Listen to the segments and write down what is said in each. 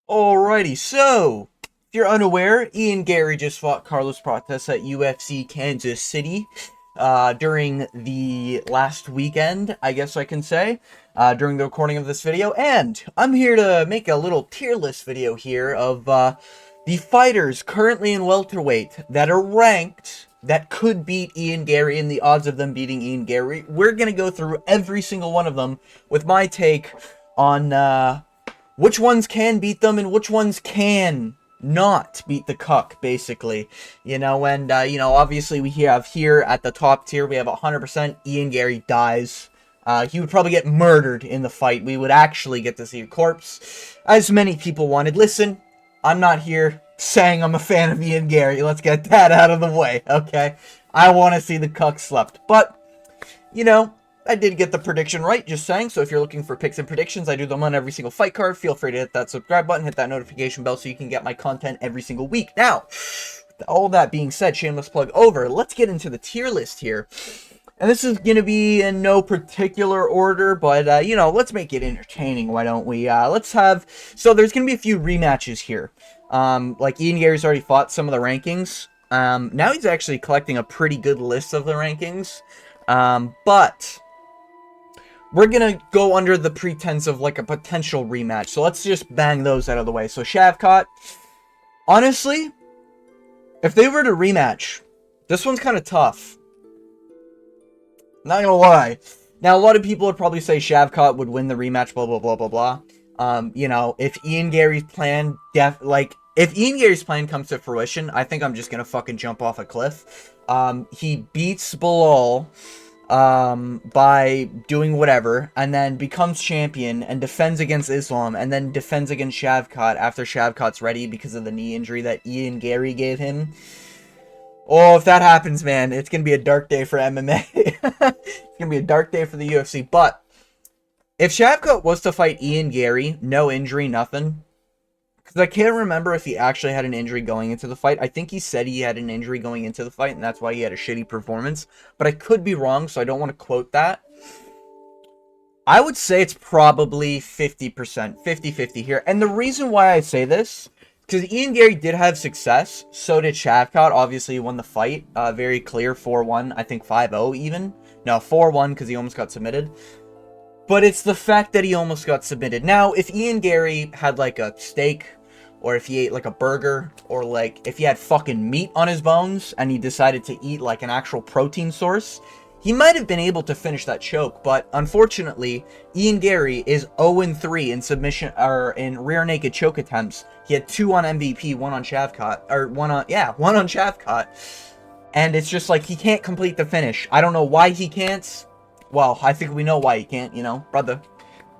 Alrighty, so if you're unaware, Garry just fought Carlos Prates at UFC Kansas City during the last weekend, I guess I can say, during the recording of this video. And I'm here to make a little tier list video here of the fighters currently in welterweight that are ranked that could beat Garry and the odds of them beating Garry. We're going to go through every single one of them with my take on which ones can beat them and which ones can not beat the cuck, basically. Obviously we have here at the top tier, we have 100% Garry dies. He would probably get murdered in the fight. We would actually get to see a corpse, as many people wanted. Listen, I'm not here saying I'm a fan of Garry. Let's get that out of the way, okay? I want to see the cuck slept. But, I did get the prediction right, just saying. So if you're looking for picks and predictions, I do them on every single fight card. Feel free to hit that subscribe button, hit that notification bell so you can get my content every single week. Now, all that being said, shameless plug over, let's get into the tier list here. And this is going to be in no particular order, but, let's make it entertaining, why don't we? So there's going to be a few rematches here. Like Garry's already fought some of the rankings. Now he's actually collecting a pretty good list of the rankings. But we're going to go under the pretense of, like, a potential rematch. So let's just bang those out of the way. So Shavkat, honestly, if they were to rematch, this one's kind of tough. Not going to lie. Now, a lot of people would probably say Shavkat would win the rematch, blah, blah, blah, blah, blah. If Garry's plan, if Garry's plan comes to fruition, I think I'm just going to fucking jump off a cliff. He beats Bilal by doing whatever, and then becomes champion and defends against Islam, and then defends against Shavkat after Shavkat's ready because of the knee injury that Garry gave him. Oh, if that happens, man, it's gonna be a dark day for MMA. It's gonna be a dark day for the UFC. But if Shavkat was to fight Garry, no injury, nothing, because I can't remember if he actually had an injury going into the fight. I think he said he had an injury going into the fight, and that's why he had a shitty performance. But I could be wrong, so I don't want to quote that. I would say it's probably 50%, 50-50 here. And the reason why I say this, because Garry did have success, so did Shavkat. Obviously, he won the fight. Very clear, 4-1, I think 5-0 even. No, 4-1 because he almost got submitted. But it's the fact that he almost got submitted. Now, if Garry had, like, a steak, or if he ate, like, a burger, or, like, if he had fucking meat on his bones, and he decided to eat, like, an actual protein source, he might have been able to finish that choke. But, unfortunately, Garry is 0-3 in submission, or in rear naked choke attempts. He had 2 on MVP, 1 on Shavkat, or 1 on Shavkat. And it's just, like, he can't complete the finish. I don't know why he can't. Well, I think we know why he can't, brother.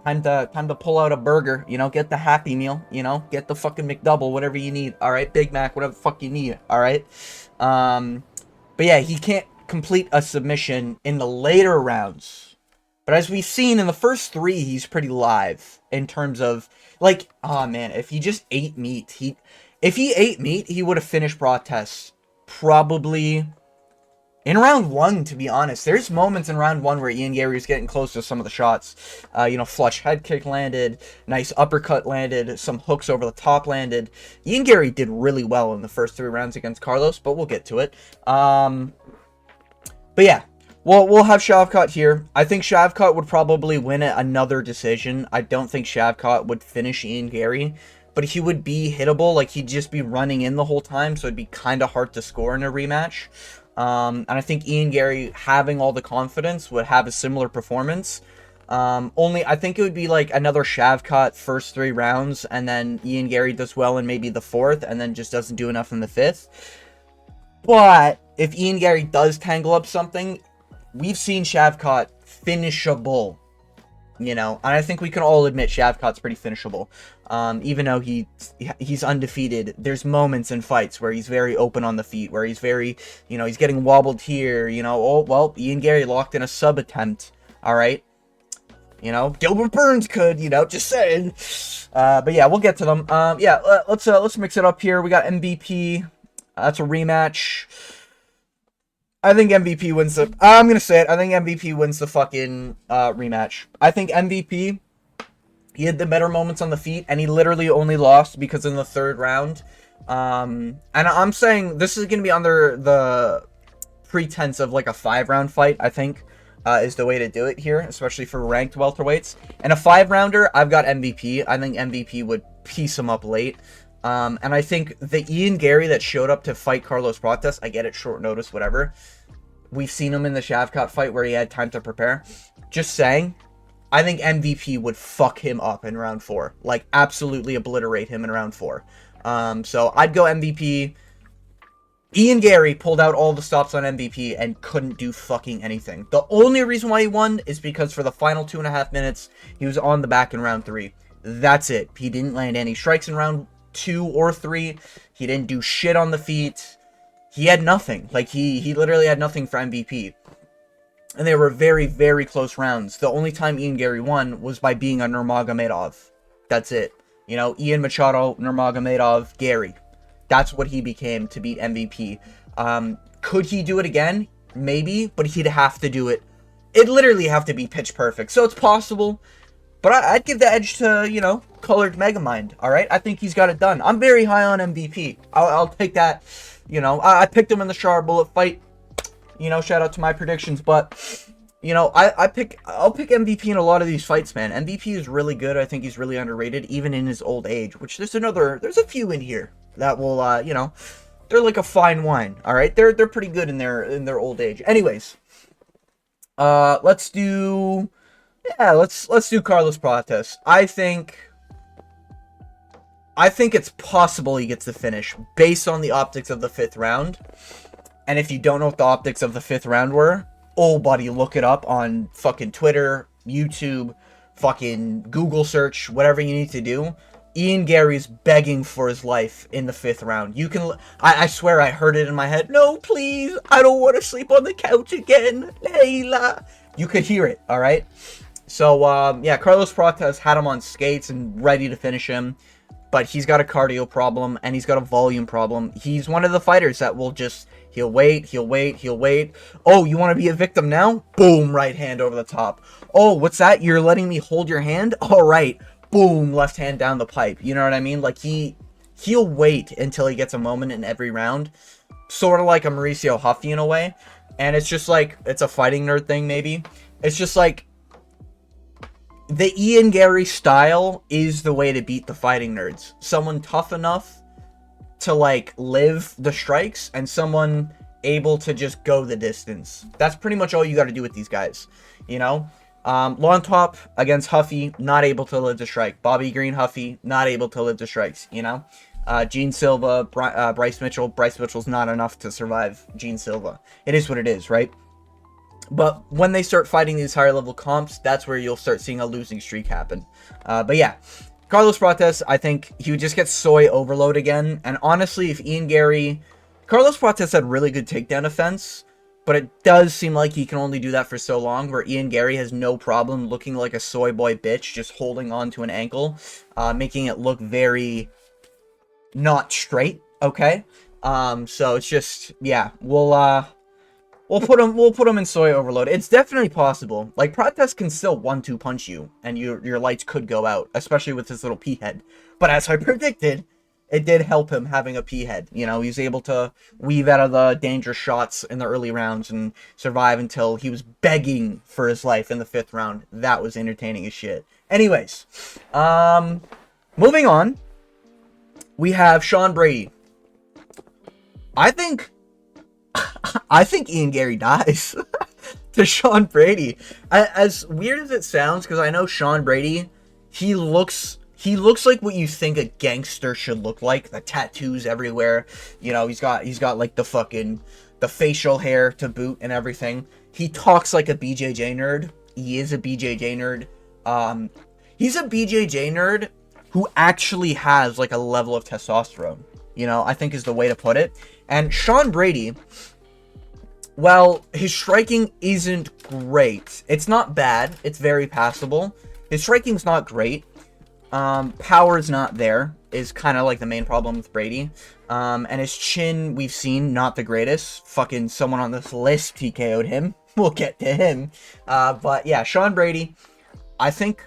Time to pull out a burger, get the Happy Meal, get the fucking McDouble, whatever you need, alright? Big Mac, whatever the fuck you need, alright? But yeah, he can't complete a submission in the later rounds. But as we've seen in the first 3, he's pretty live in terms of, like, oh man, if he just ate meat, if he ate meat, he would have finished Prates probably in round 1, to be honest. There's moments in round 1 where Garry was getting close to some of the shots. Flush head kick landed, nice uppercut landed, some hooks over the top landed. Garry did really well in the first 3 rounds against Carlos, but we'll get to it. But yeah, we'll have Shavkat here. I think Shavkat would probably win it another decision. I don't think Shavkat would finish Garry, but he would be hittable. Like, he'd just be running in the whole time, so it'd be kind of hard to score in a rematch. And I think Garry, having all the confidence, would have a similar performance. Only I think it would be like another Shavkat first 3 rounds, and then Garry does well in maybe the 4th, and then just doesn't do enough in the 5th. But if Garry does tangle up something, we've seen Shavkat finishable. And I think we can all admit Shavkat's pretty finishable. Even though he's undefeated, there's moments in fights where he's very open on the feet, where he's very, he's getting wobbled here, oh, well, Garry locked in a sub attempt, alright? Gilbert Burns could, just saying. But yeah, we'll get to them. Let's mix it up here. We got MVP. That's a rematch. I think MVP wins the... I'm going to say it. I think MVP wins the fucking rematch. I think MVP, He had the better moments on the feet, and he literally only lost because in the third round. And I'm saying this is going to be under the pretense of like a 5-round fight, I think, is the way to do it here, especially for ranked welterweights. And a 5-rounder, I've got MVP. I think MVP would piece him up late. And I think the Ian Garry that showed up to fight Carlos Prates, I get it, short notice, whatever. We've seen him in the Shavkat fight where he had time to prepare. Just saying, I think MVP would fuck him up in round 4. Like, absolutely obliterate him in round 4. So I'd go MVP. Ian Garry pulled out all the stops on MVP and couldn't do fucking anything. The only reason why he won is because for the final 2.5 minutes, he was on the back in round 3. That's it. He didn't land any strikes in round 2 or 3. He didn't do shit on the feet. He had nothing. Like, he literally had nothing for MVP. And they were very, very close rounds. The only time Ian Garry won was by being a Nurmagomedov. That's it. You know, Ian Machado, Nurmagomedov, Garry. That's what he became to beat MVP. Could he do it again? Maybe, but he'd have to do it. It'd literally have to be pitch perfect. So it's possible, but I'd give the edge to, you know, Colored Megamind, all right? I think he's got it done. I'm very high on MVP. I'll take that, you know. I picked him in the Char Bullet fight. You know, shout out to my predictions, but, you know, I'll pick MVP in a lot of these fights, man. MVP is really good. I think he's really underrated, even in his old age, which there's a few in here that will, you know, they're like a fine wine, all right? They're pretty good in their old age. Anyways, let's do Carlos Prates. I think it's possible he gets the finish based on the optics of the 5th round. And if you don't know what the optics of the 5th round were, oh, buddy, look it up on fucking Twitter, YouTube, fucking Google search, whatever you need to do. Ian Garry's begging for his life in the 5th round. You can, I swear I heard it in my head. No, please, I don't want to sleep on the couch again, Layla. You could hear it, all right? So, yeah, Carlos Prates had him on skates and ready to finish him. But he's got a cardio problem, and he's got a volume problem. He's one of the fighters that will just, he'll wait. Oh, you want to be a victim now? Boom, right hand over the top. Oh, what's that? You're letting me hold your hand? All right. Boom, left hand down the pipe. You know what I mean? Like, he'll wait until he gets a moment in every round. Sort of like a Mauricio Huffy in a way. And it's just like, it's a fighting nerd thing, maybe. It's just like, the Ian Garry style is the way to beat the fighting nerds. Someone tough enough to, like, live the strikes, and someone able to just go the distance. That's pretty much all you got to do with these guys, you know? Long top against Huffy, not able to live the strike. Bobby Green, Huffy, not able to live the strikes, you know? Gene Silva, Bryce Mitchell. Bryce Mitchell's not enough to survive Gene Silva. It is what it is, right? But when they start fighting these higher level comps, that's where you'll start seeing a losing streak happen. But yeah, Carlos Prates, I think he would just get soy overload again. And honestly, if Ian Garry... Carlos Prates had really good takedown defense, but it does seem like he can only do that for so long, where Ian Garry has no problem looking like a soy boy bitch, just holding on to an ankle, making it look very not straight, okay? So it's just, yeah, We'll put him in soy overload. It's definitely possible. Like, Prates can still 1-2 punch you, and your lights could go out, especially with his little pea head. But as I predicted, it did help him having a pea head. You know, he's able to weave out of the dangerous shots in the early rounds and survive until he was begging for his life in the 5th round. That was entertaining as shit. Anyways, moving on, we have Sean Brady. I think Ian Garry dies to Sean Brady. As weird as it sounds, because I know Sean Brady, he looks like what you think a gangster should look like. The tattoos everywhere. You know, he's got like the facial hair to boot and everything. He talks like a BJJ nerd. He is a BJJ nerd. He's a BJJ nerd who actually has like a level of testosterone. You know, I think is the way to put it. And Sean Brady, well, his striking isn't great. It's not bad. It's very passable. His striking's not great. Power is not there, is kind of like the main problem with Brady. And his chin, we've seen, not the greatest. Fucking someone on this list TKO'd him. We'll get to him. But yeah, Sean Brady, I think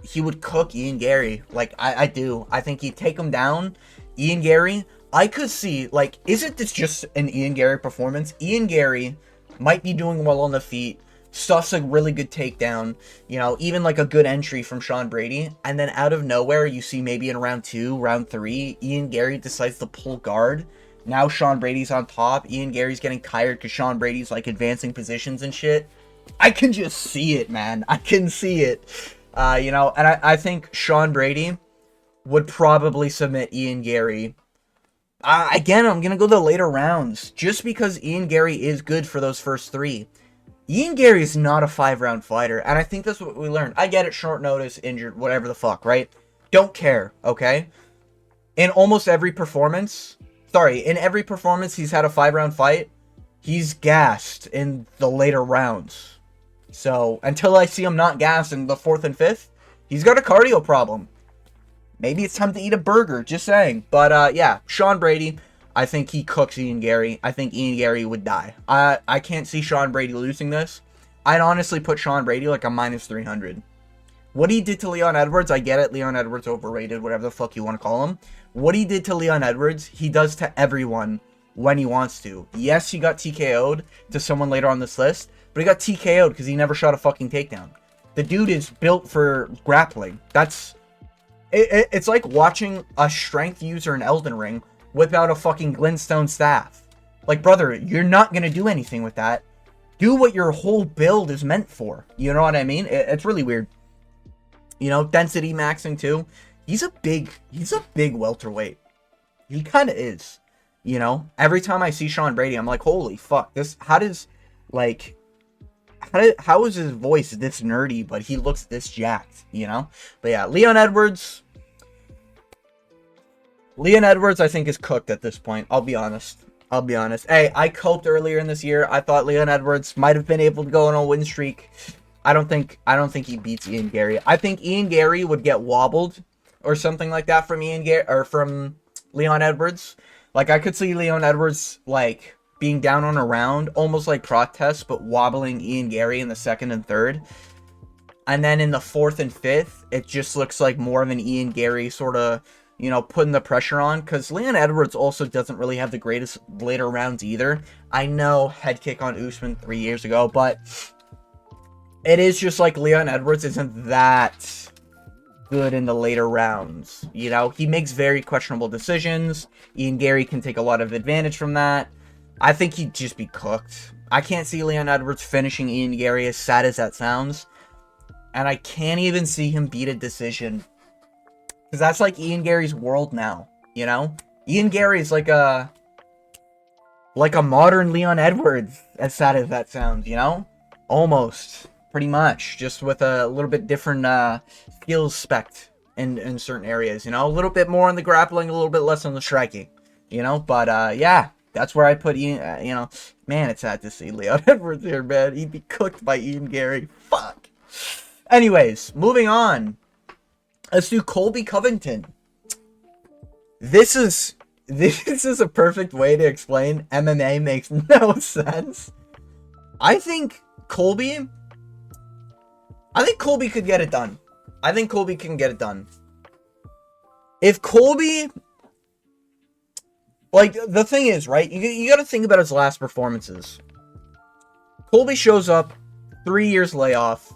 he would cook Ian Garry. Like, I do. I think he'd take him down. Ian Garry, I could see, like, isn't this just an Ian Garry performance? Ian Garry might be doing well on the feet, stuffs a really good takedown, you know, even like a good entry from Sean Brady, and then out of nowhere, you see maybe in round 2, round 3, Ian Garry decides to pull guard. Now Sean Brady's on top, Ian Garry's getting tired because Sean Brady's like advancing positions and shit. I can just see it, man. I can see it. You know, and I think Sean Brady would probably submit Ian Garry. Again, I'm going to go the later rounds, just because Ian Garry is good for those first 3. Ian Garry is not a 5-round fighter, and I think that's what we learned. I get it, short notice, injured, whatever the fuck, right? Don't care, okay? In almost every performance, in every performance he's had a 5-round fight, he's gassed in the later rounds. So, until I see him not gassed in the 4th and 5th, he's got a cardio problem. Maybe it's time to eat a burger, just saying. But, yeah, Sean Brady, I think he cooks Ian Garry. I think Ian Garry would die. I can't see Sean Brady losing this. I'd honestly put Sean Brady like a minus 300. What he did to Leon Edwards, I get it. Leon Edwards overrated, whatever the fuck you want to call him. What he did to Leon Edwards, he does to everyone when he wants to. Yes, he got TKO'd to someone later on this list, but he got TKO'd because he never shot a fucking takedown. The dude is built for grappling. It's like watching a strength user in Elden Ring without a fucking glintstone staff. Like, brother, you're not going to do anything with that. Do what your whole build is meant for. You know what I mean? It's really weird. You know, density maxing too. He's a big welterweight. He kind of is. You know, every time I see Sean Brady, I'm like, holy fuck, how is his voice this nerdy, but he looks this jacked, you know? But yeah, Leon Edwards, I think, is cooked at this point. I'll be honest. Hey, I coped earlier in this year. I thought Leon Edwards might have been able to go on a win streak. I don't think he beats Ian Garry. I think Ian Garry would get wobbled or something like that from from Leon Edwards. Like, I could see Leon Edwards, like, being down on a round, almost like protest, but wobbling Ian Garry in the 2nd and 3rd. And then in the 4th and 5th, it just looks like more of an Ian Garry sort of, you know, putting the pressure on. Because Leon Edwards also doesn't really have the greatest later rounds either. I know, head kick on Usman 3 years ago, but it is just like Leon Edwards isn't that good in the later rounds. You know, he makes very questionable decisions. Ian Garry can take a lot of advantage from that. I think he'd just be cooked. I can't see Leon Edwards finishing Ian Garry, as sad as that sounds. And I can't even see him beat a decision. Because that's like Ian Garry's world now, you know? Ian Garry is like a modern Leon Edwards, as sad as that sounds, you know? Almost. Pretty much. Just with a little bit different skills spec in certain areas, you know? A little bit more on the grappling, a little bit less on the striking, you know? But, yeah. That's where I put Ian, you know, man, it's sad to see Leon Edwards here, man. He'd be cooked by Ian Garry. Fuck. Anyways, moving on. Let's do Colby Covington. This is a perfect way to explain MMA makes no sense. I think Colby could get it done. I think Colby can get it done. If Colby... Like, the thing is, right, you gotta think about his last performances. Colby shows up, 3 years layoff,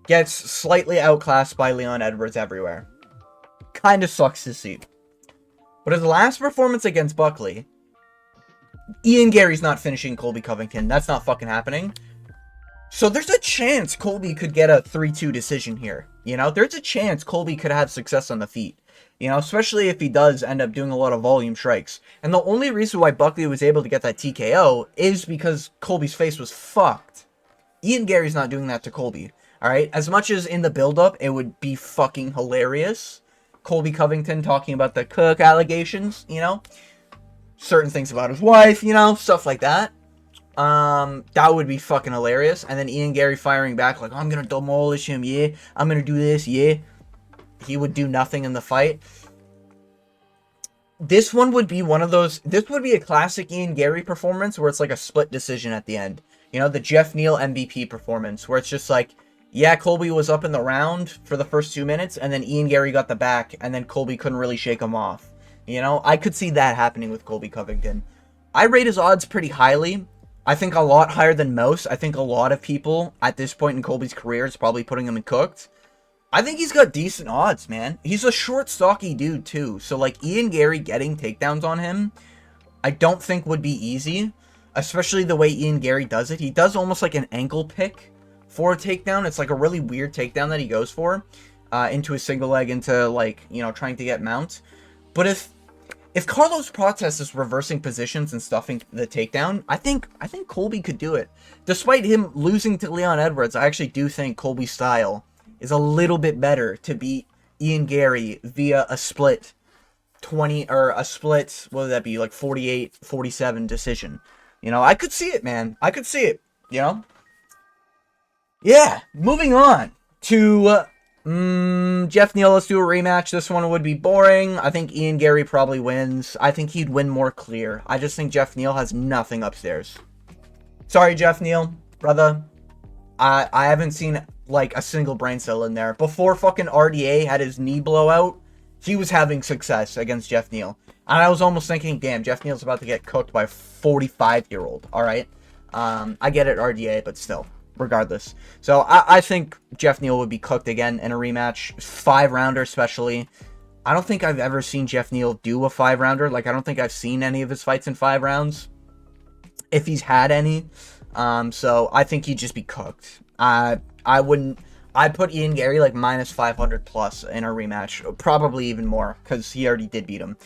gets slightly outclassed by Leon Edwards everywhere. Kinda sucks to see. But his last performance against Buckley, Ian Garry's not finishing Colby Covington. That's not fucking happening. So there's a chance Colby could get a 3-2 decision here. You know, there's a chance Colby could have success on the feet. You know, especially if he does end up doing a lot of volume strikes. And the only reason why Buckley was able to get that TKO is because Colby's face was fucked. Ian Garry's not doing that to Colby. Alright? As much as in the build-up, it would be fucking hilarious. Colby Covington talking about the cuck allegations, you know? Certain things about his wife, you know? Stuff like that. That would be fucking hilarious. And then Ian Garry firing back like, I'm gonna demolish him, yeah. I'm gonna do this, yeah. He would do nothing in the fight. This one would be one of those... This would be a classic Ian Garry performance where it's like a split decision at the end. You know, the Jeff Neal MVP performance where it's just like, Yeah, Colby was up in the round for the first 2 minutes, and then Ian Garry got the back, and then Colby couldn't really shake him off. You know, I could see that happening with Colby Covington. I rate his odds pretty highly. I think a lot higher than most. I think a lot of people at this point in Colby's career is probably putting him in cooked. I think he's got decent odds, man. He's a short, stocky dude, too. So, like, Ian Garry getting takedowns on him, I don't think would be easy. Especially the way Ian Garry does it. He does almost like an ankle pick for a takedown. It's like a really weird takedown that he goes for. Into a single leg, into, like, you know, trying to get mount. But if Carlos Prates is reversing positions and stuffing the takedown, I think Colby could do it. Despite him losing to Leon Edwards, I actually do think Colby's style is a little bit better to beat Ian Garry via a split 20, or a split, what would that be, like 48-47 decision. You know, I could see it, man. I could see it, you know? Yeah, moving on to Jeff Neal. Let's do a rematch. This one would be boring. I think Ian Garry probably wins. I think he'd win more clear. I just think Jeff Neal has nothing upstairs. Sorry, Jeff Neal, brother. I haven't seen, like, a single brain cell in there. Before fucking RDA had his knee blowout, he was having success against Jeff Neal. And I was almost thinking, damn, Jeff Neal's about to get cooked by a 45-year-old, alright? I get it, RDA, but still, regardless. So, I think Jeff Neal would be cooked again in a rematch. 5-rounder, especially. I don't think I've ever seen Jeff Neal do a 5-rounder. Like, I don't think I've seen any of his fights in 5 rounds. If he's had any. So I think he'd just be cooked. I'd put Ian Garry like minus 500 plus in a rematch, probably even more, because he already did beat him.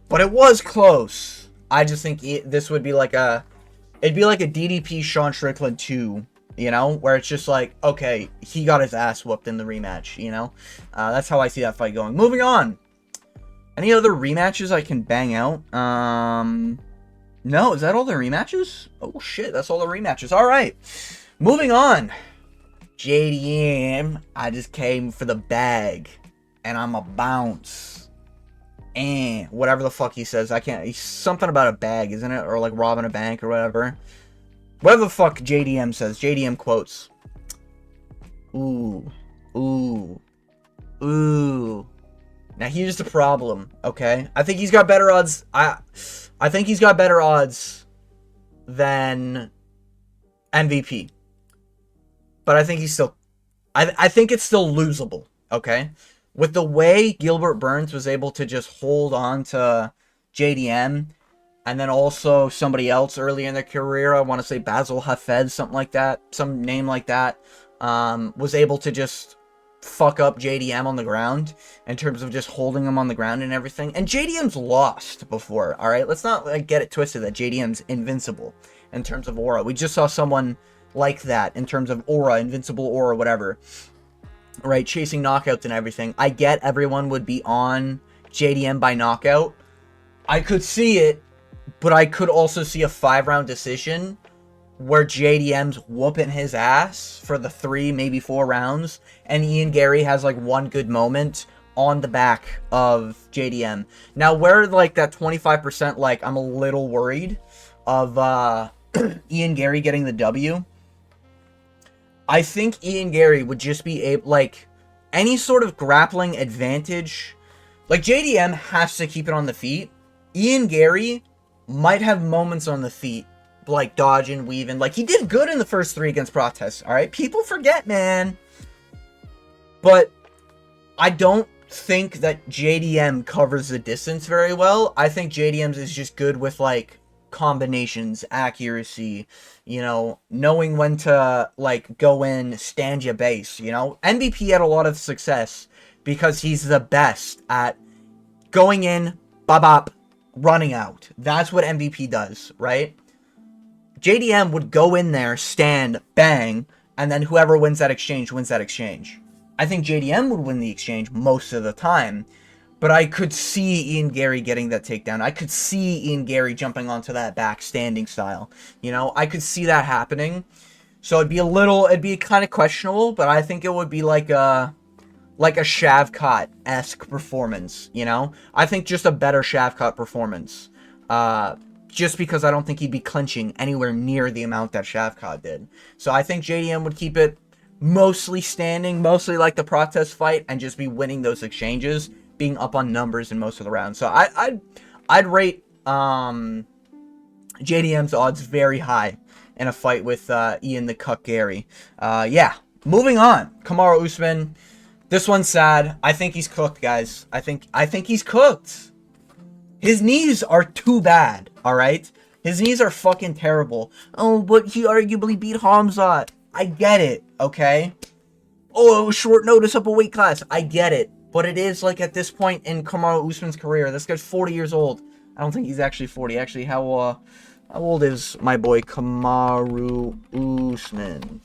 But it was close. I just think this would be like it'd be like a DDP Sean Strickland 2, you know, where it's just like, okay, he got his ass whooped in the rematch, you know. That's how I see that fight going. Moving on. Any other rematches I can bang out? No, is that all the rematches? Oh shit, that's all the rematches. Alright. Moving on. JDM, I just came for the bag. And I'm a bounce. And whatever the fuck he says. I can't. He's something about a bag, isn't it? Or like robbing a bank or whatever. Whatever the fuck JDM says. JDM quotes. Ooh. Ooh. Ooh. Now here's the problem, okay? I think he's got better odds. I think he's got better odds than MVP. But I think he's still... I think it's still losable, okay? With the way Gilbert Burns was able to just hold on to JDM, and then also somebody else early in their career, I want to say Basil Hafez, something like that, some name like that, was able to just fuck up JDM on the ground in terms of just holding him on the ground and everything. And JDM's lost before, alright? Let's not like get it twisted that JDM's invincible in terms of aura. We just saw someone like that in terms of aura, invincible aura, whatever. Right, chasing knockouts and everything. I get everyone would be on JDM by knockout. I could see it, but I could also see a 5-round decision where JDM's whooping his ass for the 3, maybe 4 rounds, and Ian Garry has like one good moment on the back of JDM. Now, where like that 25%, like I'm a little worried of Ian Garry getting the W. I think Ian Garry would just be able, like, any sort of grappling advantage. Like, JDM has to keep it on the feet. Ian Garry might have moments on the feet, like dodging, weaving. Like, he did good in the first 3 against Prates, alright? People forget, man. But I don't think that JDM covers the distance very well. I think JDM's is just good with, like, combinations, accuracy, you know, knowing when to, like, go in, stand your base, you know? MVP had a lot of success because he's the best at going in, bop, running out. That's what MVP does, right? JDM would go in there, stand, bang, and then whoever wins that exchange wins that exchange. I think JDM would win the exchange most of the time, but I could see Ian Garry getting that takedown. I could see Ian Garry jumping onto that back standing style. You know, I could see that happening. So it'd be kind of questionable, but I think it would be like a Shavkat-esque performance, you know? I think just a better Shavkat performance. Just because I don't think he'd be clinching anywhere near the amount that Shavkat did. So I think JDM would keep it mostly standing, mostly like the protest fight, and just be winning those exchanges, being up on numbers in most of the rounds. So I'd rate JDM's odds very high in a fight with Ian the Cuck Garry. Yeah, moving on. Kamaru Usman. This one's sad. I think he's cooked, guys. I think he's cooked. His knees are too bad, alright? His knees are fucking terrible. Oh, but he arguably beat Hamzat. I get it, okay? Oh, it was short notice up a weight class. I get it. But it is, like, at this point in Kamaru Usman's career, this guy's 40 years old. I don't think he's actually 40. Actually, how old is my boy Kamaru Usman?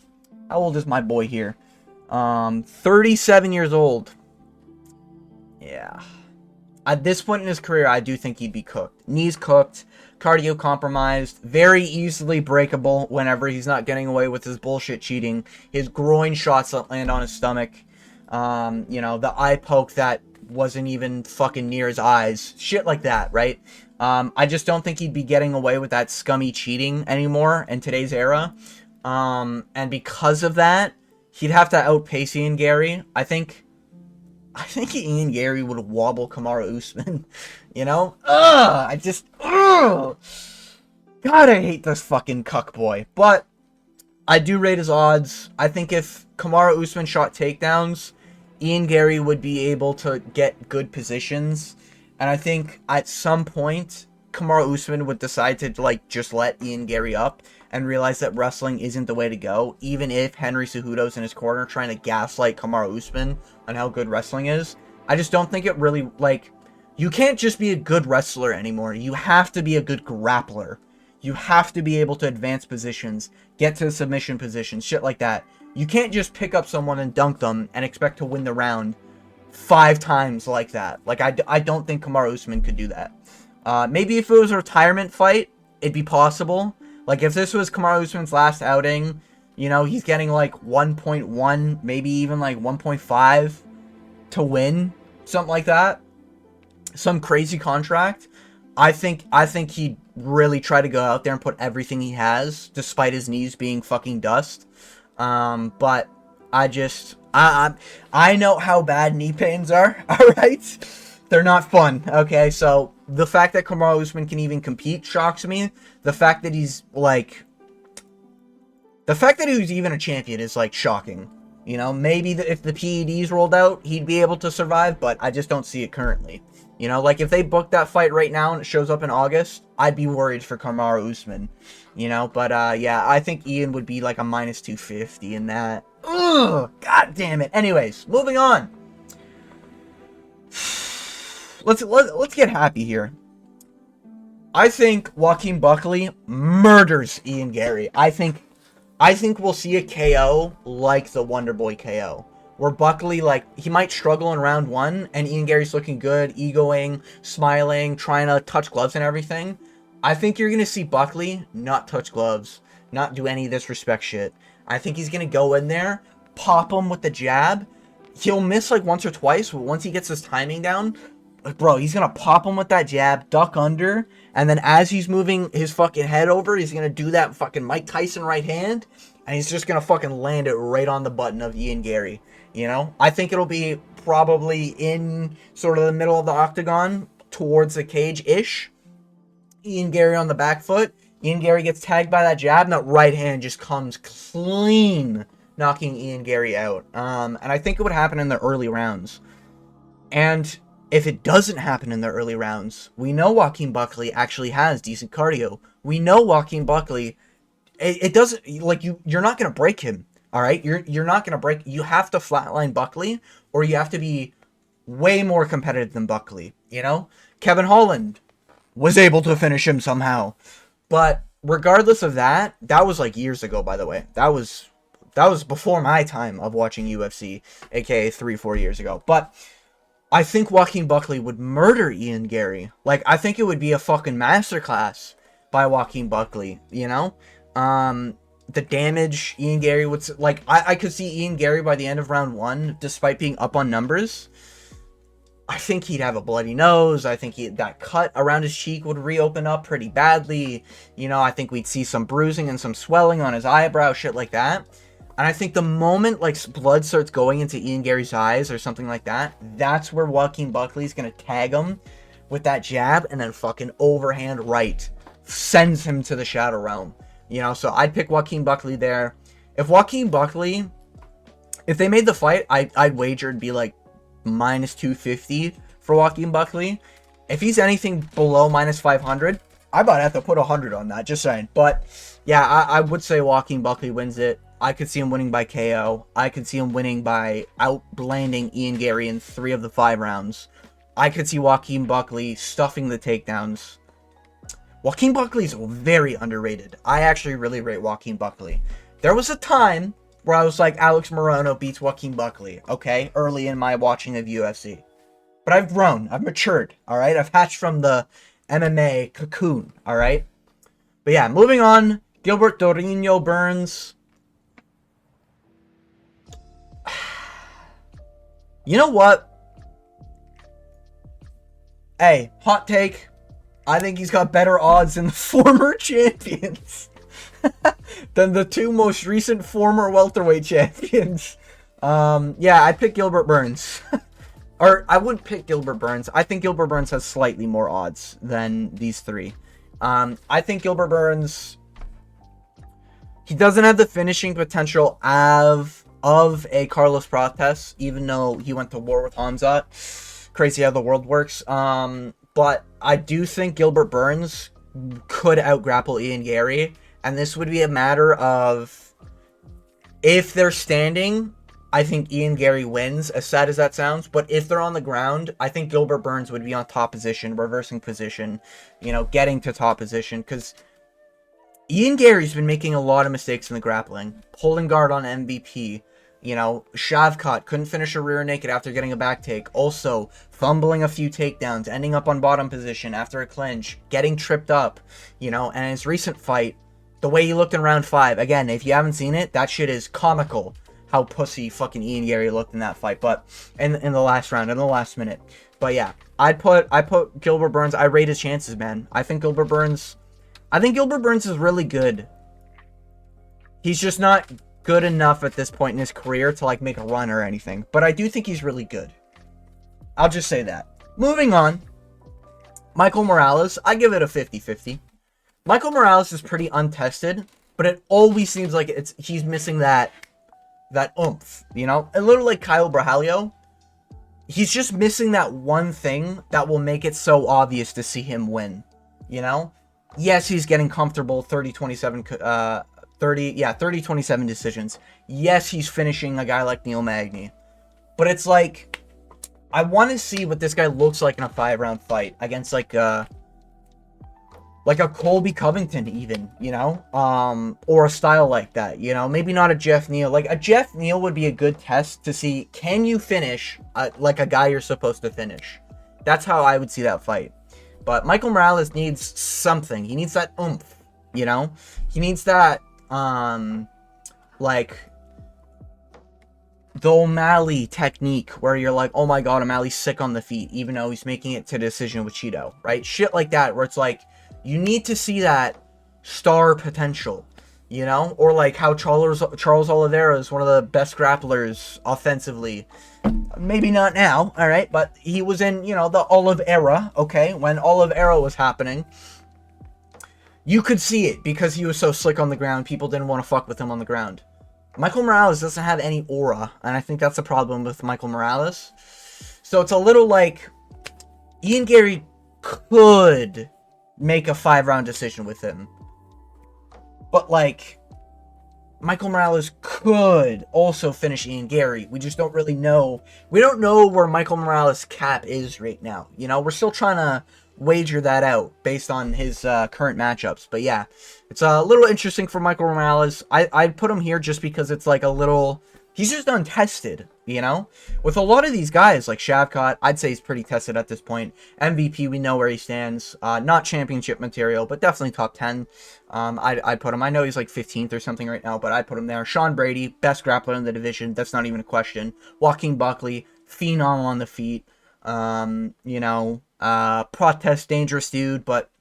How old is my boy here? 37 years old. Yeah. At this point in his career, I do think he'd be cooked. Knees cooked, cardio compromised, very easily breakable whenever he's not getting away with his bullshit cheating. His groin shots that land on his stomach. You know, the eye poke that wasn't even fucking near his eyes. Shit like that, right? I just don't think he'd be getting away with that scummy cheating anymore in today's era. And because of that, he'd have to outpace Ian Garry. I think Ian Garry would wobble Kamaru Usman. You know? Ugh! God, I hate this fucking cuck boy. But I do rate his odds. I think if Kamaru Usman shot takedowns, Ian Garry would be able to get good positions. And I think at some point, Kamaru Usman would decide to, like, just let Ian Garry up and realize that wrestling isn't the way to go, even if Henry Cejudo's in his corner trying to gaslight Kamaru Usman on how good wrestling is. I just don't think it really, like, you can't just be a good wrestler anymore. You have to be a good grappler. You have to be able to advance positions, get to submission positions, shit like that. You can't just pick up someone and dunk them and expect to win the round 5 times like that. Like, I don't think Kamaru Usman could do that. Maybe if it was a retirement fight, it'd be possible. Like, if this was Kamaru Usman's last outing, you know, he's getting, like, 1.1, maybe even, like, 1.5 to win. Something like that. Some crazy contract. I think he'd really try to go out there and put everything he has, despite his knees being fucking dust. But I know how bad knee pains are, alright? They're not fun, okay? So, the fact that Kamaru Usman can even compete shocks me. The fact that he's, like... The fact that he was even a champion is, like, shocking. You know, maybe if the PEDs rolled out, he'd be able to survive, but I just don't see it currently. You know, like, if they booked that fight right now and it shows up in August, I'd be worried for Kamaru Usman. You know, but, yeah, I think Ian would be, like, a minus 250 in that. Ugh! God damn it. Anyways, moving on. Let's get happy here. I think Joaquin Buckley murders Ian Garry. I think we'll see a KO like the Wonderboy KO. Where Buckley, like, he might struggle in round 1, and Ian Garry's looking good, egoing, smiling, trying to touch gloves and everything. I think you're going to see Buckley not touch gloves, not do any of this respect shit. I think he's going to go in there, pop him with the jab. He'll miss, like, once or twice, but once he gets his timing down, like, bro, he's going to pop him with that jab, duck under, and then as he's moving his fucking head over, he's going to do that fucking Mike Tyson right hand, and he's just going to fucking land it right on the button of Ian Garry, you know? I think it'll be probably in sort of the middle of the octagon, towards the cage-ish. Ian Garry on the back foot. Ian Garry gets tagged by that jab, and that right hand just comes clean, knocking Ian Garry out. And I think it would happen in the early rounds. And if it doesn't happen in the early rounds, we know Joaquin Buckley actually has decent cardio. We know Joaquin Buckley, it doesn't, like, you're not going to break him, all right? You're not going to break, you have to flatline Buckley, or you have to be way more competitive than Buckley, you know? Kevin Holland was able to finish him somehow. But regardless of that, that was like years ago, by the way. That was before my time of watching UFC, aka 3-4 years ago. But I think Joaquin Buckley would murder Ian Garry. Like, I think it would be a fucking masterclass by Joaquin Buckley, you know? The damage Ian Garry would... Like, I could see Ian Garry by the end of round 1, despite being up on numbers. I think he'd have a bloody nose. I think that cut around his cheek would reopen up pretty badly. You know, I think we'd see some bruising and some swelling on his eyebrow, shit like that. And I think the moment, like, blood starts going into Ian Garry's eyes or something like that, that's where Joaquin Buckley's going to tag him with that jab and then fucking overhand right. Sends him to the Shadow Realm. You know, so I'd pick Joaquin Buckley there. If Joaquin Buckley, if they made the fight, I'd wager it'd be like minus 250 for Joaquin Buckley. If he's anything below minus 500, I might have to put 100 on that, just saying. But yeah, I would say Joaquin Buckley wins it. I could see him winning by KO. I could see him winning by outblanding Ian Garry in 3 of the 5 rounds. I could see Joaquin Buckley stuffing the takedowns. Joaquin Buckley is very underrated. I actually really rate Joaquin Buckley. There was a time where I was like, Alex Morono beats Joaquin Buckley, okay? Early in my watching of UFC. But I've grown. I've matured, all right? I've hatched from the MMA cocoon, all right? But yeah, moving on. Gilbert Dorino Burns. You know what? Hey, hot take. I think he's got better odds than the former champions. Than the 2 most recent former welterweight champions. Yeah, I pick Gilbert Burns. Or, I wouldn't pick Gilbert Burns. I think Gilbert Burns has slightly more odds than these 3. I think Gilbert Burns, he doesn't have the finishing potential of a Carlos Prates, even though he went to war with Hamzat. Crazy how the world works. But I do think Gilbert Burns could out-grapple Ian Garry. And this would be a matter of, if they're standing, I think Ian Garry wins, as sad as that sounds. But if they're on the ground, I think Gilbert Burns would be on top position, reversing position, you know, getting to top position. Because Ian Garry's been making a lot of mistakes in the grappling. Pulling guard on MVP. You know, Shavkat couldn't finish a rear naked after getting a back take. Also, fumbling a few takedowns, ending up on bottom position after a clinch, getting tripped up. You know, and in his recent fight, the way he looked in round 5, again, if you haven't seen it, that shit is comical. How pussy fucking Ian Garry looked in that fight, but in the last round, in the last minute. But yeah, I put Gilbert Burns. I rate his chances, man. I think Gilbert Burns is really good. He's just not good enough at this point in his career to like make a run or anything. But I do think he's really good. I'll just say that. Moving on. Michael Morales, I give it a 50-50. Michael Morales is pretty untested, but it always seems like he's missing that oomph, you know? A little like Kyle Brahalio. He's just missing that one thing that will make it so obvious to see him win, you know? Yes, he's getting comfortable 30-27 decisions. Yes, he's finishing a guy like Neil Magny. But it's like, I want to see what this guy looks like in a 5-round fight against like a Colby Covington even, you know? Or a style like that, you know? Maybe not a Jeff Neal. Like, a Jeff Neal would be a good test to see, can you finish like a guy you're supposed to finish? That's how I would see that fight. But Michael Morales needs something. He needs that oomph, you know? He needs that, like, the O'Malley technique where you're like, oh my god, O'Malley's sick on the feet, even though he's making it to decision with Cheeto, right? Shit like that, where it's like, you need to see that star potential, you know? Or like how Charles Oliveira is one of the best grapplers offensively. Maybe not now, alright? But he was in, you know, the Olive era, okay? When Olive era was happening. You could see it because he was so slick on the ground. People didn't want to fuck with him on the ground. Michael Morales doesn't have any aura. And I think that's the problem with Michael Morales. So it's a little like Ian Garry could make a 5-round decision with him. But like, Michael Morales could also finish Ian Garry. We just don't really know. We don't know where Michael Morales' cap is right now. You know, we're still trying to wager that out based on his current matchups. But yeah, it's a little interesting for Michael Morales. I'd put him here just because it's like a little... He's just untested, you know? With a lot of these guys, like Shavkat, I'd say he's pretty tested at this point. MVP, we know where he stands. Not championship material, but definitely top 10. I'd put him. I know he's like 15th or something right now, but I'd put him there. Sean Brady, best grappler in the division. That's not even a question. Joaquin Buckley, phenom on the feet. You know, protest dangerous dude, but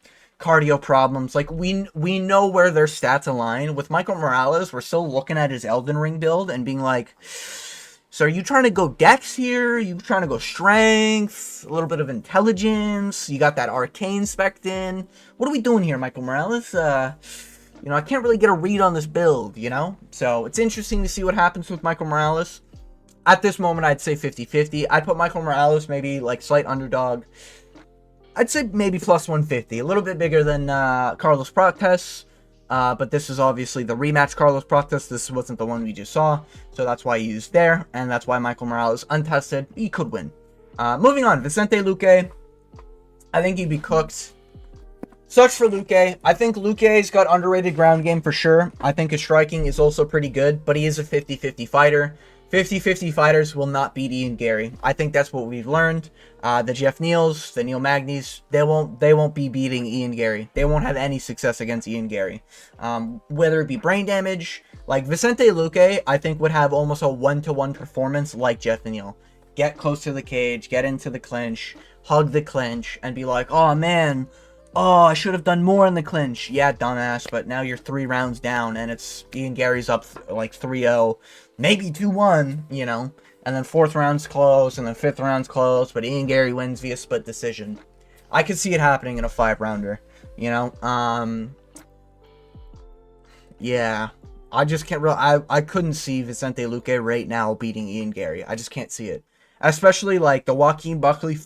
cardio problems. Like, we know where their stats align. With Michael Morales, we're still looking at his Elden Ring build and being like, so are you trying to go dex here? Are you trying to go strength? A little bit of intelligence? You got that arcane spec'd in? What are we doing here, Michael Morales? You know, I can't really get a read on this build, you know? So it's interesting to see what happens with Michael Morales. At this moment, I'd say 50-50. I'd put Michael Morales maybe like slight underdog. I'd say maybe plus 150. A little bit bigger than Carlos Prates. But this is obviously the rematch Carlos Prates. This wasn't the one we just saw. So that's why he used there. And that's why Michael Morales, untested, he could win. Moving on, Vicente Luque. I think he'd be cooked. Sucks for Luque. I think Luque's got underrated ground game for sure. I think his striking is also pretty good. But he is a 50-50 fighter. 50-50 fighters will not beat Ian Garry. I think that's what we've learned. The Jeff Neals, the Neil Magnies, they won't be beating Ian Garry. They won't have any success against Ian Garry. Whether it be brain damage, like Vicente Luque, I think would have almost a 1-to-1 performance like Jeff Neal. Get close to the cage, get into the clinch, hug the clinch, and be like, oh man, oh, I should have done more in the clinch. Yeah, dumbass, but now you're 3 rounds down, and it's Ian Garry's up like 3-0, maybe 2-1, you know, and then 4th round's close, and then 5th round's close, but Ian Garry wins via split decision. I could see it happening in a 5-rounder, you know, yeah, I just can't I couldn't see Vicente Luque right now beating Ian Garry. I just can't see it. Especially, like, the Joaquin Buckley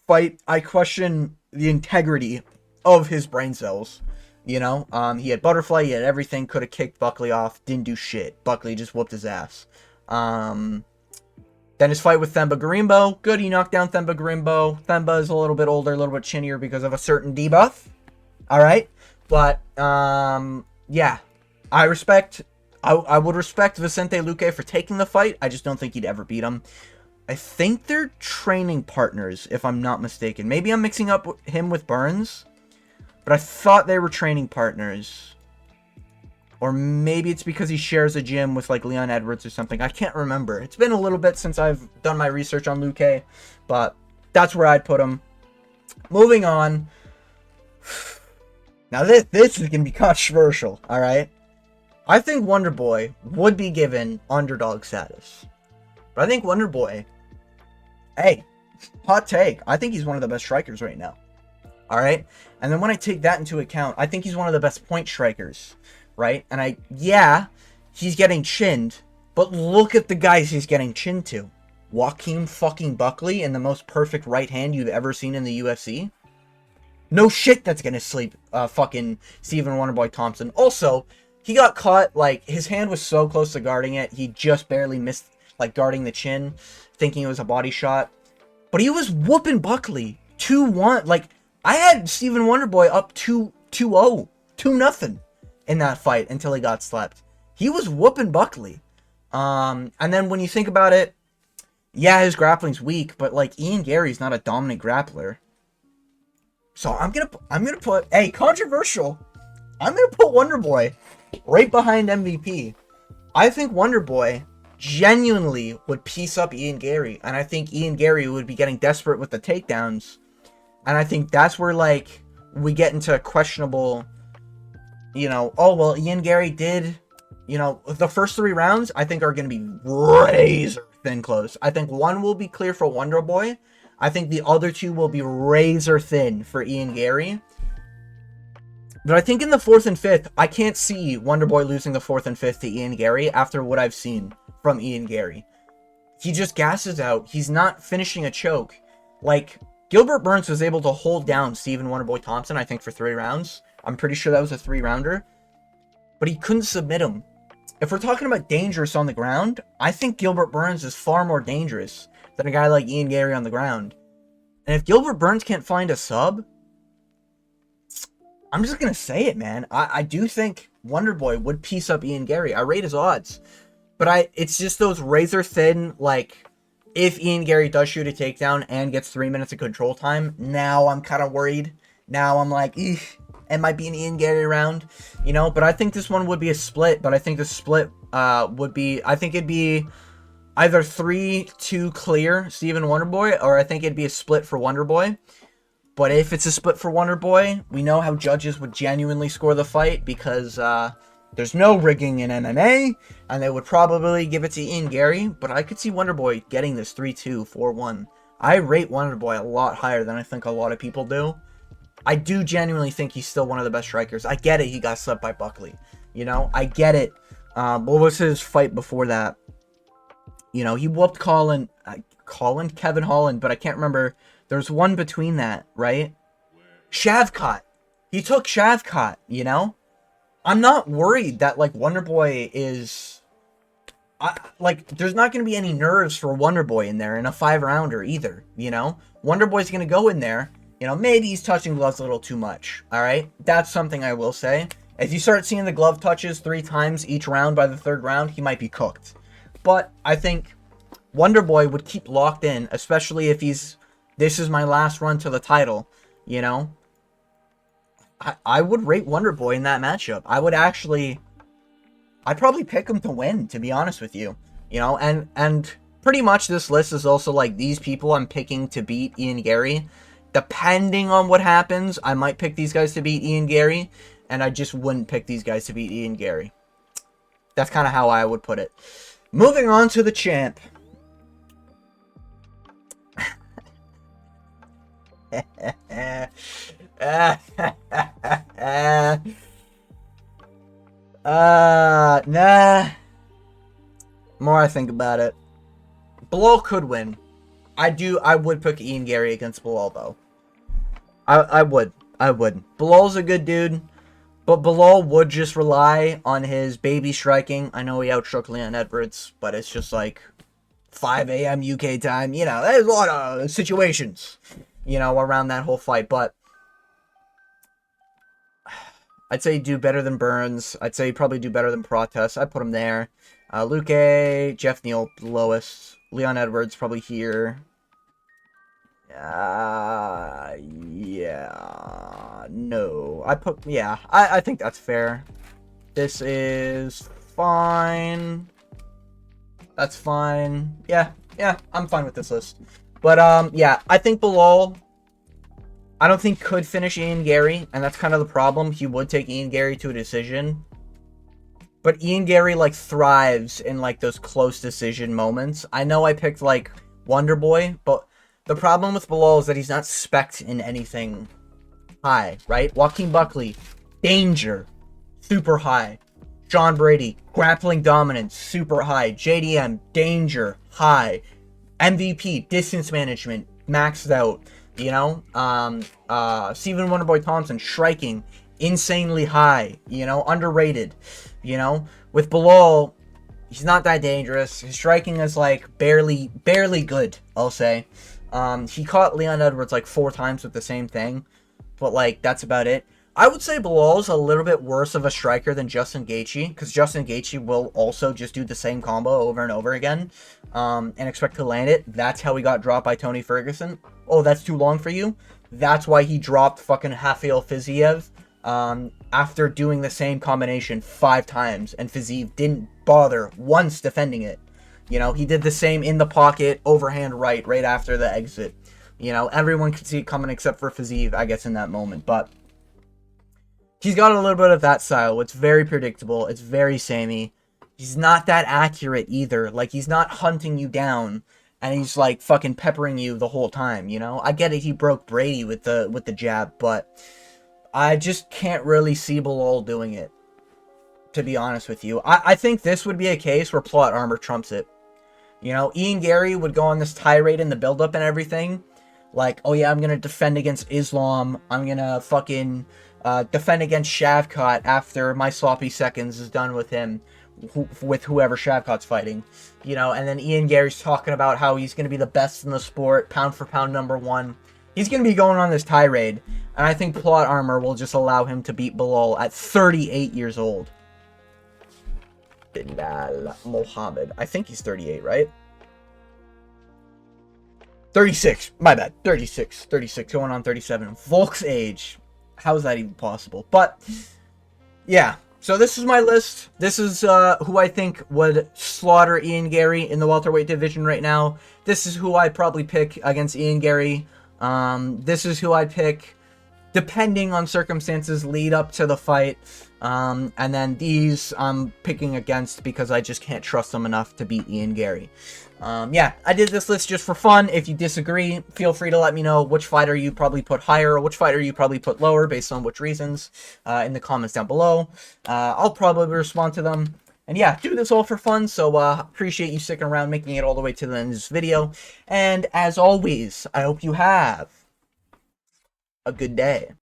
fight, I question the integrity of his brain cells, you know. He had butterfly, he had everything, could have kicked Buckley off, didn't do shit. Buckley just whooped his ass. Then his fight with Themba Gorimbo, good, he knocked down Themba Gorimbo. Themba is a little bit older, a little bit chinnier because of a certain debuff. Alright, but, yeah, I would respect Vicente Luque for taking the fight. I just don't think he'd ever beat him. I think they're training partners, if I'm not mistaken. Maybe I'm mixing up him with Burns. But I thought they were training partners. Or maybe it's because he shares a gym with, like, Leon Edwards or something. I can't remember. It's been a little bit since I've done my research on Luque. But that's where I'd put him. Moving on. Now, this is going to be controversial, alright? I think Wonder Boy would be given underdog status. But I think Wonder Boy... Hey, hot take. I think he's one of the best strikers right now. Alright? And then when I take that into account, I think he's one of the best point strikers. Right? And yeah, he's getting chinned. But look at the guys he's getting chinned to. Joaquin fucking Buckley in the most perfect right hand you've ever seen in the UFC. No shit that's gonna sleep fucking Stephen Wonderboy Thompson. Also, he got caught, like, his hand was so close to guarding it, he just barely missed, like, guarding the chin, thinking it was a body shot. But he was whooping Buckley 2-1. Like, I had Stephen Wonderboy up 2-0, 2-0 in that fight until he got slept. He was whooping Buckley. And then when you think about it, yeah, his grappling's weak, but, like, Ian Garry's not a dominant grappler. So I'm gonna put, hey, controversial. I'm gonna put Wonderboy right behind MVP. I think Wonderboy genuinely would piece up Ian Garry, and I think Ian Garry would be getting desperate with the takedowns, and I think that's where, like, we get into questionable, you know, oh, well, Ian Garry did, you know, the first 3 rounds, I think, are going to be razor thin close. I think 1 will be clear for Wonderboy. I think the other 2 will be razor thin for Ian Garry. But I think in the 4th and 5th, I can't see Wonderboy losing the 4th and 5th to Ian Garry after what I've seen from Ian Garry. He just gasses out. He's not finishing a choke. Like, Gilbert Burns was able to hold down Stephen Wonderboy Thompson, I think, for 3 rounds. I'm pretty sure that was a 3-rounder. But he couldn't submit him. If we're talking about dangerous on the ground, I think Gilbert Burns is far more dangerous than a guy like Ian Garry on the ground. And if Gilbert Burns can't find a sub, I'm just going to say it, man. I do think Wonderboy would piece up Ian Garry. I rate his odds. But it's just those razor thin, like, if Ian Garry does shoot a takedown and gets 3 minutes of control time, now I'm kind of worried. Now I'm like, eesh, it might be an Ian Garry round, you know? But I think this one would be a split, but I think the split would be, I think it'd be either 3-2 clear Stephen Wonderboy, or I think it'd be a split for Wonderboy. But if it's a split for Wonder Boy, we know how judges would genuinely score the fight because there's no rigging in MMA, and they would probably give it to Ian Garry. But I could see Wonder Boy getting this 3-2, 4-1. I rate Wonder Boy a lot higher than I think a lot of people do. I do genuinely think he's still one of the best strikers. I get it, he got slept by Buckley. You know, I get it. What was his fight before that? You know, he whooped Kevin Holland, but I can't remember. There's one between that, right? Shavkat. He took Shavkat, you know? I'm not worried that, like, Wonder Boy is... there's not going to be any nerves for Wonder Boy in there in a 5-rounder either, you know? Wonder Boy's going to go in there, you know, maybe he's touching gloves a little too much, alright? That's something I will say. If you start seeing the glove touches 3 times each round by the 3rd round, he might be cooked. But I think Wonder Boy would keep locked in, especially if he's... This is my last run to the title, you know? I would rate Wonder Boy in that matchup. I'd probably pick him to win, to be honest with you. You know, and pretty much this list is also like these people I'm picking to beat Ian Garry. Depending on what happens, I might pick these guys to beat Ian Garry, and I just wouldn't pick these guys to beat Ian Garry. That's kind of how I would put it. Moving on to the champ. Nah. More I think about it, Bilal could win. I would pick Ian Garry against Bilal, though. I would. Bilal's a good dude, but Bilal would just rely on his baby striking. I know he outstruck Leon Edwards, but it's just like 5 a.m. UK time. You know, there's a lot of situations, you know, around that whole fight, but I'd say he'd do better than Burns. I'd say he'd probably do better than Protest. I'd put him there. Luque, Jeff Neal, lowest. Leon Edwards, probably here. Yeah, no. I think that's fair. This is fine. That's fine. Yeah, I'm fine with this list. But, yeah, I think Bilal... I don't think could finish Ian Garry, and that's kind of the problem. He would take Ian Garry to a decision. But Ian Garry, like, thrives in, like, those close decision moments. I know I picked, like, Wonder Boy, but the problem with Bilal is that he's not spec'd in anything high, right? Joaquin Buckley, danger, super high. John Brady, grappling dominance, super high. JDM, danger, high. MVP, distance management, maxed out. You know, Stephen Wonderboy Thompson, striking, insanely high, you know, underrated, you know. With Bilal, he's not that dangerous. His striking is, like, barely good, I'll say. He caught Leon Edwards, like, 4 times with the same thing, but, like, that's about it. I would say Bilal's a little bit worse of a striker than Justin Gaethje, because Justin Gaethje will also just do the same combo over and over again, and expect to land it. That's how he got dropped by Tony Ferguson. Oh, that's too long for you? That's why he dropped fucking Rafael Fiziev, after doing the same combination 5 times, and Fiziev didn't bother once defending it. You know, he did the same in the pocket, overhand right after the exit. You know, everyone could see it coming except for Fiziev, I guess, in that moment, but he's got a little bit of that style. It's very predictable. It's very samey. He's not that accurate either. Like, he's not hunting you down, and he's, like, fucking peppering you the whole time, you know? I get it, he broke Brady with the jab, but I just can't really see Bilal doing it, to be honest with you. I think this would be a case where plot armor trumps it. You know, Ian Garry would go on this tirade in the build-up and everything. Like, oh yeah, I'm gonna defend against Islam. I'm gonna fucking defend against Shavkat after my sloppy seconds is done with him, with whoever Shavkat's fighting. You know, and then Ian Garry's talking about how he's gonna be the best in the sport, pound for pound #1. He's gonna be going on this tirade, and I think plot armor will just allow him to beat Bilal at 38 years old. Bilal Mohammed. I think he's 38, right? 36. My bad. 36. Going on 37. Volk's age. How is that even possible? But, yeah. So this is my list. This is who I think would slaughter Ian Garry in the welterweight division right now. This is who I'd probably pick against Ian Garry This is who I pick depending on circumstances lead up to the fight. And then these I'm picking against because I just can't trust them enough to beat Ian Garry. Yeah, I did this list just for fun. If you disagree, feel free to let me know which fighter you probably put higher or which fighter you probably put lower based on which reasons in the comments down below. I'll probably respond to them. And yeah, do this all for fun, so appreciate you sticking around, making it all the way to the end of this video. And as always, I hope you have a good day.